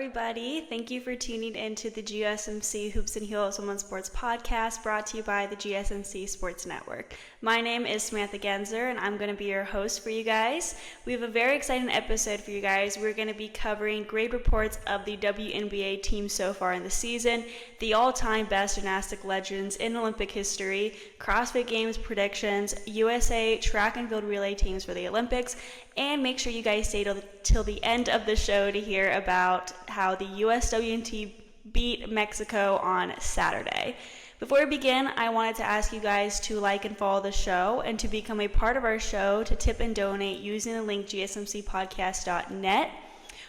everybody. Thank you for tuning in to the GSMC Hoops and Heels Women's Sports Podcast brought to you by the GSMC Sports Network. My name is Samantha Genzer, and I'm going to be your host for you guys. We have a very exciting episode for you guys. We're going to be covering grade reports of the WNBA team so far in the season, the all-time best gymnastic legends in Olympic history, CrossFit Games predictions, USA track and field relay teams for the Olympics, and make sure you guys stay till the end of the show to hear about how the USWNT beat Mexico on Saturday. Before we begin, I wanted to ask you guys to like and follow the show and to become a part of our show to tip and donate using the link gsmcspodcast.net.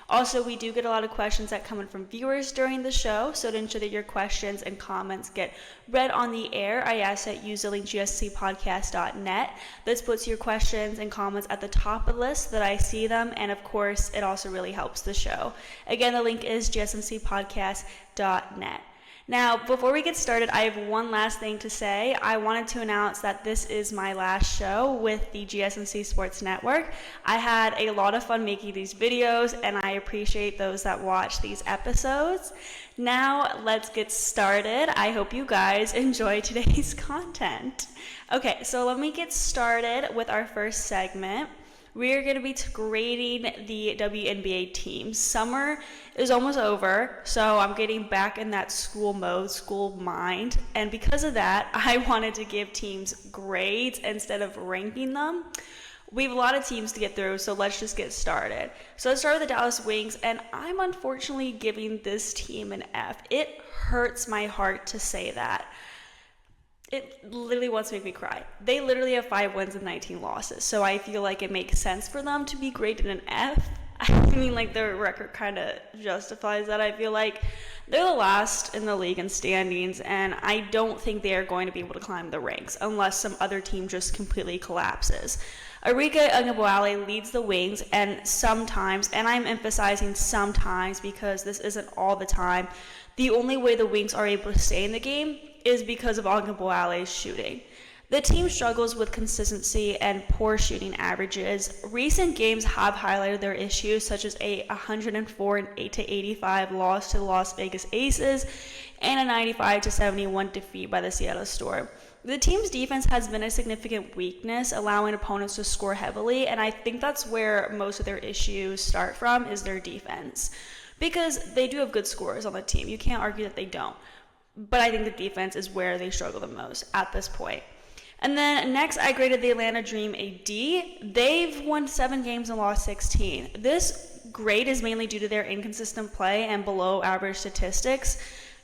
Also, we do get a lot of questions that come in from viewers during the show, so to ensure that your questions and comments get read on the air, I ask that you use the link gsmcspodcast.net. This puts your questions and comments at the top of the list so that I see them, and of course, it also really helps the show. Again, the link is gsmcspodcast.net. Now, before we get started, I have one last thing to say. I wanted to announce that this is my last show with the GSMC Sports Network. I had a lot of fun making these videos, and I appreciate those that watch these episodes. Now, let's get started. I hope you guys enjoy today's content. Okay, so let me get started with our first segment. We're going to be grading the WNBA team. Summer is almost over, so I'm getting back in that school mode, school mind. And because of that, I wanted to give teams grades instead of ranking them. We have a lot of teams to get through, so let's just get started. So let's start with the Dallas Wings, and I'm unfortunately giving this team an F. It hurts my heart to say that. It literally wants to make me cry. They literally have 5 wins and 19 losses, so I feel like it makes sense for them to be graded an F. I mean, like, their record kind of justifies that. I feel like they're the last in the league in standings, and I don't think they are going to be able to climb the ranks unless some other team just completely collapses. Arika Ungabowale leads the Wings, and sometimes, and I'm emphasizing sometimes because this isn't all the time, the only way the Wings are able to stay in the game is because of Ungabowale's shooting. The team struggles with consistency and poor shooting averages. Recent games have highlighted their issues, such as a 104-85 loss to the Las Vegas Aces and a 95-71 defeat by the Seattle Storm. The team's defense has been a significant weakness, allowing opponents to score heavily, and I think that's where most of their issues start from, is their defense. Because they do have good scorers on the team. You can't argue that they don't. But I think the defense is where they struggle the most at this point. And then next, I graded the Atlanta Dream a D. They've won 7 games and lost 16. This grade is mainly due to their inconsistent play and below average statistics.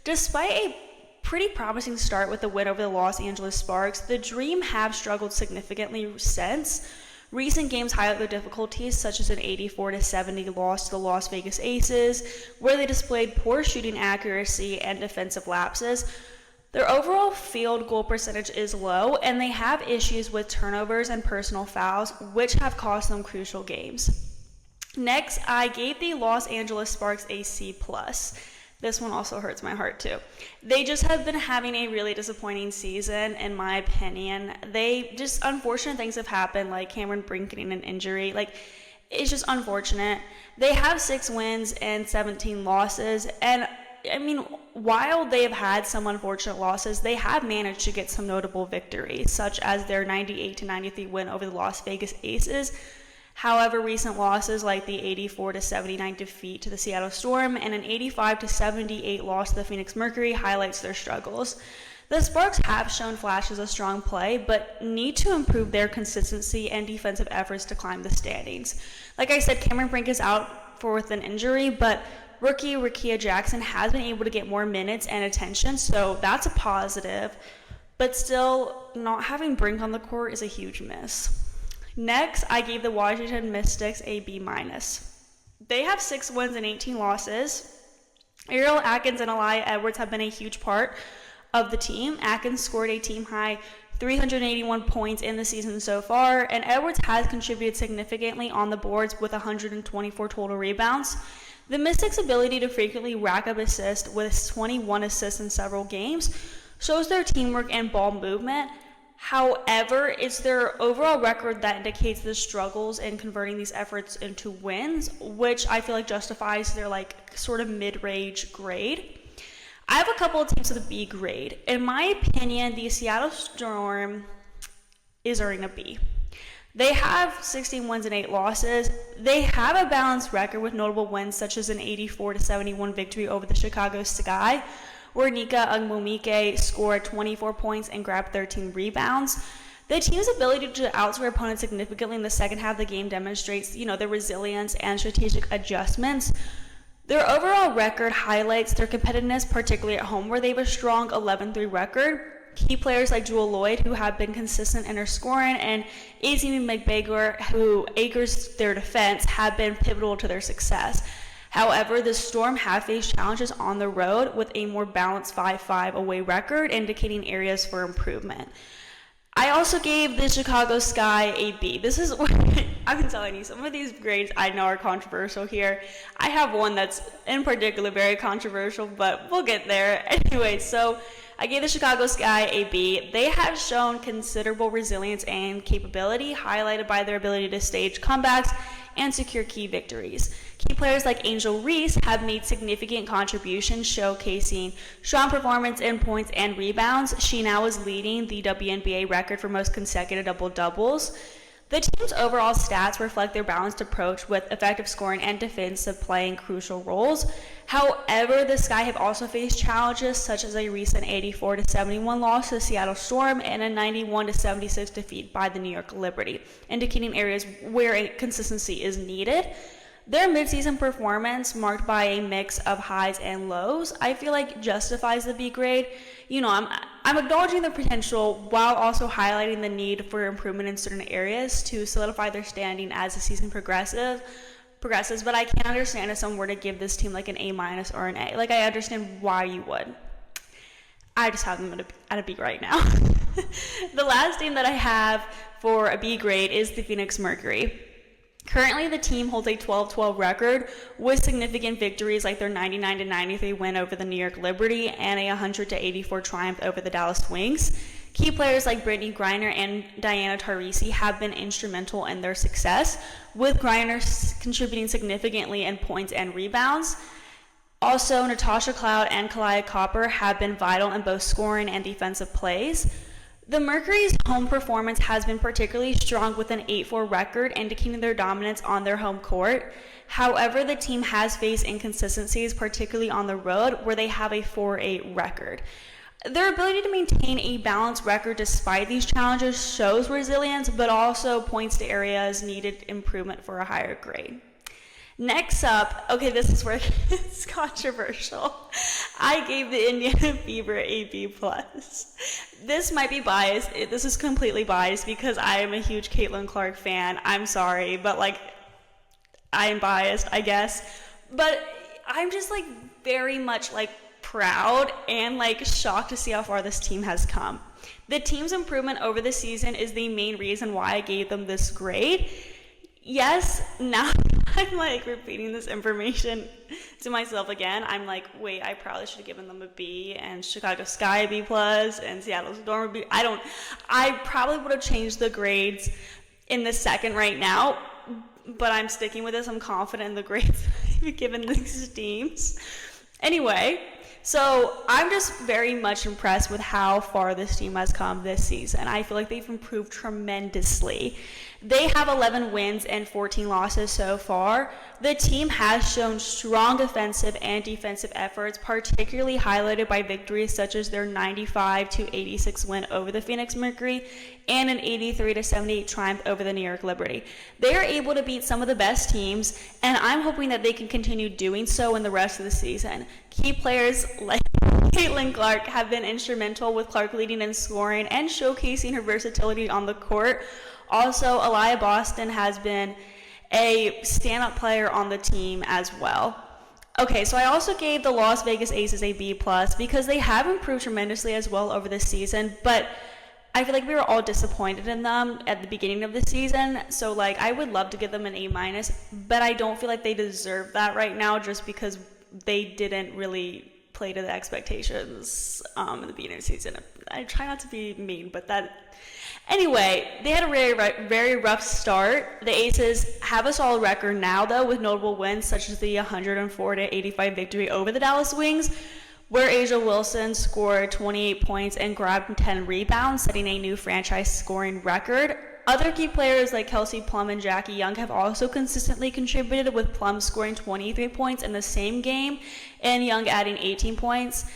Despite a pretty promising start with the win over the Los Angeles Sparks, the Dream have struggled significantly since. Recent games highlight their difficulties, such as an 84-70 loss to the Las Vegas Aces, where they displayed poor shooting accuracy and defensive lapses. Their overall field goal percentage is low, and they have issues with turnovers and personal fouls, which have cost them crucial games. Next, I gave the Los Angeles Sparks a C+. This one also hurts my heart too. They just have been having a really disappointing season, in my opinion. Unfortunate things have happened, like Cameron Brink getting an injury. It's just unfortunate. They have 6 wins and 17 losses, and I mean, while they have had some unfortunate losses, they have managed to get some notable victories, such as their 98-93 win over the Las Vegas Aces. However, recent losses like the 84-79 defeat to the Seattle Storm and an 85-78 loss to the Phoenix Mercury highlights their struggles. The Sparks have shown flashes of strong play, but need to improve their consistency and defensive efforts to climb the standings. Like I said, Cameron Brink is out with an injury, but rookie Rickea Jackson has been able to get more minutes and attention, so that's a positive. But still, not having Brink on the court is a huge miss. Next, I gave the Washington Mystics a B-. They have 6 wins and 18 losses. Ariel Atkins and Aaliyah Edwards have been a huge part of the team. Atkins scored a team-high 381 points in the season so far, and Edwards has contributed significantly on the boards with 124 total rebounds. The Mystics' ability to frequently rack up assists with 21 assists in several games shows their teamwork and ball movement. However, it's their overall record that indicates the struggles in converting these efforts into wins, which I feel like justifies their like sort of mid-range grade. I have a couple of teams with a B grade. In my opinion, the Seattle Storm is earning a B. They have 16 wins and 8 losses. They have a balanced record with notable wins such as an 84-71 victory over the Chicago Sky, where Nika Agumike scored 24 points and grabbed 13 rebounds. The team's ability to outscore opponents significantly in the second half of the game demonstrates, their resilience and strategic adjustments. Their overall record highlights their competitiveness, particularly at home, where they have a strong 11-3 record. Key players like Jewel Lloyd, who have been consistent in their scoring, and Azimi McBaker, who anchors their defense, have been pivotal to their success. However, the Storm have faced challenges on the road with a more balanced 5-5 away record, indicating areas for improvement. I also gave the Chicago Sky a B. This is what I've been telling you, some of these grades I know are controversial here. I have one that's in particular very controversial, but we'll get there. Anyway, so I gave the Chicago Sky a B. They have shown considerable resilience and capability, highlighted by their ability to stage comebacks and secure key victories. Key players like Angel Reese have made significant contributions, showcasing strong performance in points and rebounds. She now is leading the WNBA record for most consecutive double-doubles. The team's overall stats reflect their balanced approach with effective scoring and defensive playing crucial roles. However, the Sky have also faced challenges such as a recent 84-71 loss to the Seattle Storm and a 91-76 defeat by the New York Liberty, indicating areas where consistency is needed. Their midseason performance, marked by a mix of highs and lows, I feel like justifies the B grade. I'm acknowledging the potential while also highlighting the need for improvement in certain areas to solidify their standing as the season progresses, but I can understand if someone were to give this team like an A- or an A. Like, I understand why you would. I just have them at a B right now. The last team that I have for a B grade is the Phoenix Mercury. Currently, the team holds a 12-12 record with significant victories like their 99-93 win over the New York Liberty and a 100-84 triumph over the Dallas Wings. Key players like Brittany Griner and Diana Taurasi have been instrumental in their success, with Griner contributing significantly in points and rebounds. Also, Natasha Cloud and Kalia Copper have been vital in both scoring and defensive plays. The Mercury's home performance has been particularly strong with an 8-4 record, indicating their dominance on their home court. However, the team has faced inconsistencies, particularly on the road, where they have a 4-8 record. Their ability to maintain a balanced record despite these challenges shows resilience, but also points to areas needed improvement for a higher grade. Next up, okay, this is where it's controversial. I gave the Indiana Fever a B+. This might be biased. This is completely biased because I am a huge Caitlin Clark fan. I'm sorry, but I am biased, I guess. But I'm just very much proud and shocked to see how far this team has come. The team's improvement over the season is the main reason why I gave them this grade. Yes, now I'm repeating this information to myself again. I'm wait, I probably should have given them a B and Chicago Sky a B+, and Seattle Storm a B. I probably would have changed the grades in the second right now, but I'm sticking with this. I'm confident in the grades I've given these teams. Anyway, so I'm just very much impressed with how far this team has come this season. I feel like they've improved tremendously. They have 11 wins and 14 losses so far. The team has shown strong offensive and defensive efforts, particularly highlighted by victories such as their 95-86 win over the Phoenix Mercury and an 83-78 triumph over the New York Liberty. They are able to beat some of the best teams, and I'm hoping that they can continue doing so in the rest of the season. Key players like Caitlin Clark have been instrumental, with Clark leading in scoring and showcasing her versatility on the court. Also, Aliyah Boston has been a stand-up player on the team as well. Okay, so I also gave the Las Vegas Aces a B+ because they have improved tremendously as well over the season, but I feel like we were all disappointed in them at the beginning of the season. So I would love to give them an A-, but I don't feel like they deserve that right now just because they didn't really play to the expectations in the beginning of the season. I try not to be mean, but anyway, they had a very rough start. The Aces have a solid record now, though, with notable wins such as the 104-85 victory over the Dallas Wings, where Asia Wilson scored 28 points and grabbed 10 rebounds, setting a new franchise scoring record. Other key players like Kelsey Plum and Jackie Young have also consistently contributed, with Plum scoring 23 points in the same game and Young adding 18 points.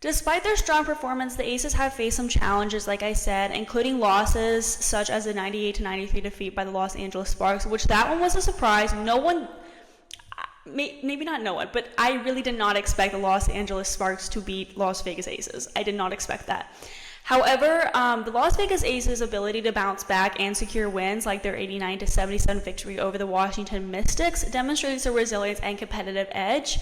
Despite their strong performance, the Aces have faced some challenges, like I said, including losses such as a 98-93 defeat by the Los Angeles Sparks, which that one was a surprise. No one, maybe not no one, but I really did not expect the Los Angeles Sparks to beat Las Vegas Aces. I did not expect that. However, the Las Vegas Aces' ability to bounce back and secure wins, like their 89-77 victory over the Washington Mystics, demonstrates their resilience and competitive edge.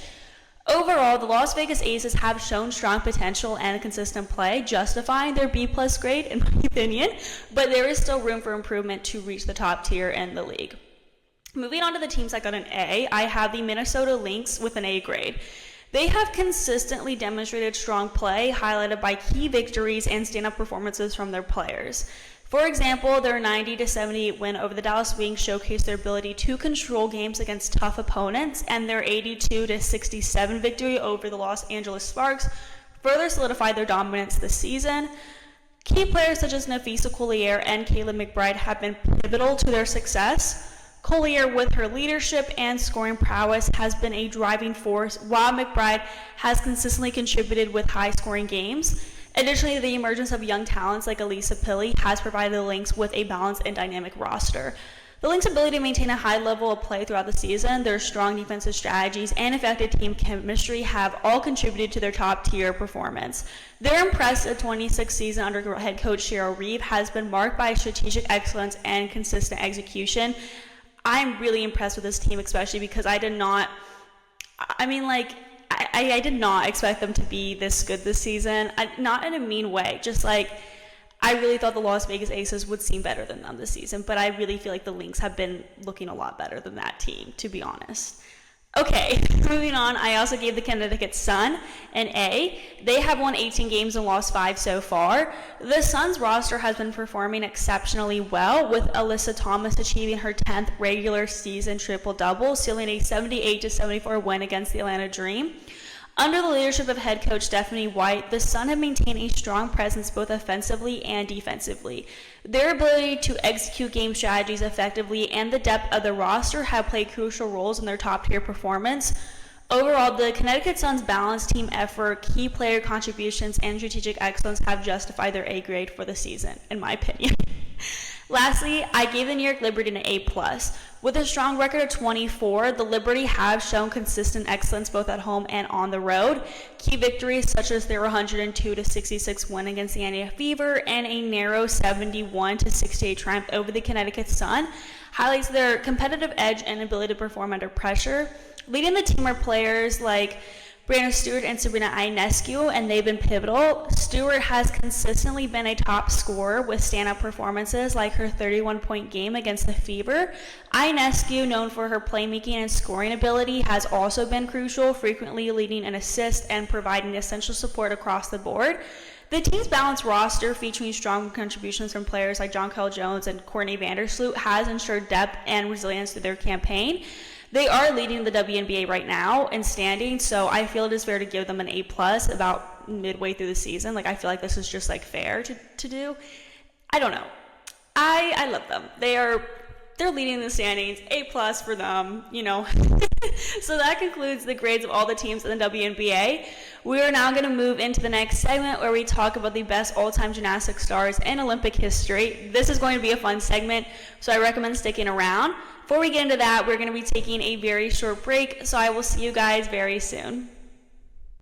Overall, the Las Vegas Aces have shown strong potential and consistent play, justifying their B+ grade in my opinion, but there is still room for improvement to reach the top tier in the league. Moving on to the teams that got an A, I have the Minnesota Lynx with an A grade. They have consistently demonstrated strong play, highlighted by key victories and stand-up performances from their players. For example, their 90-78 win over the Dallas Wings showcased their ability to control games against tough opponents, and their 82-67 victory over the Los Angeles Sparks further solidified their dominance this season. Key players such as Nafisa Collier and Kayla McBride have been pivotal to their success. Collier, with her leadership and scoring prowess, has been a driving force, while McBride has consistently contributed with high-scoring games. Additionally, the emergence of young talents like Elisa Pilley has provided the Lynx with a balanced and dynamic roster. The Lynx' ability to maintain a high level of play throughout the season, their strong defensive strategies, and effective team chemistry have all contributed to their top-tier performance. Their impressive 26th season under head coach Cheryl Reeve has been marked by strategic excellence and consistent execution. I'm really impressed with this team, especially because I did not expect them to be this good this season. Not in a mean way, just like I really thought the Las Vegas Aces would seem better than them this season, but I really feel like the Lynx have been looking a lot better than that team, to be honest. Okay, moving on, I also gave the Connecticut Sun an A. They have won 18 games and lost 5 so far. The Sun's roster has been performing exceptionally well, with Alyssa Thomas achieving her 10th regular season triple-double, sealing a 78-74 win against the Atlanta Dream. Under the leadership of head coach Stephanie White, the Sun have maintained a strong presence both offensively and defensively. Their ability to execute game strategies effectively and the depth of the roster have played crucial roles in their top-tier performance. Overall, the Connecticut Sun's balanced team effort, key player contributions, and strategic excellence have justified their A grade for the season, in my opinion. Lastly, I gave the New York Liberty an A+. With a strong record of 24, the Liberty have shown consistent excellence both at home and on the road. Key victories such as their 102-66 win against the Indiana Fever and a narrow 71-68 triumph over the Connecticut Sun highlights their competitive edge and ability to perform under pressure. Leading the team are players like Brianna Stewart and Sabrina Ionescu, and they've been pivotal. Stewart has consistently been a top scorer with standout performances like her 31-point game against the Fever. Ionescu, known for her playmaking and scoring ability, has also been crucial, frequently leading an assist and providing essential support across the board. The team's balanced roster, featuring strong contributions from players like Jonquel Jones and Courtney Vandersloot, has ensured depth and resilience through their campaign. They are leading the WNBA right now in standing, so I feel it is fair to give them an A+ about midway through the season. Like, I feel like this is just like fair to do. I don't know. I love them. They're leading the standings. A+ for them, you know. So that concludes the grades of all the teams in the WNBA. We are now going to move into the next segment where we talk about the best all-time gymnastics stars in Olympic history. This is going to be a fun segment, so I recommend sticking around. Before we get into that, we're going to be taking a very short break, so I will see you guys very soon.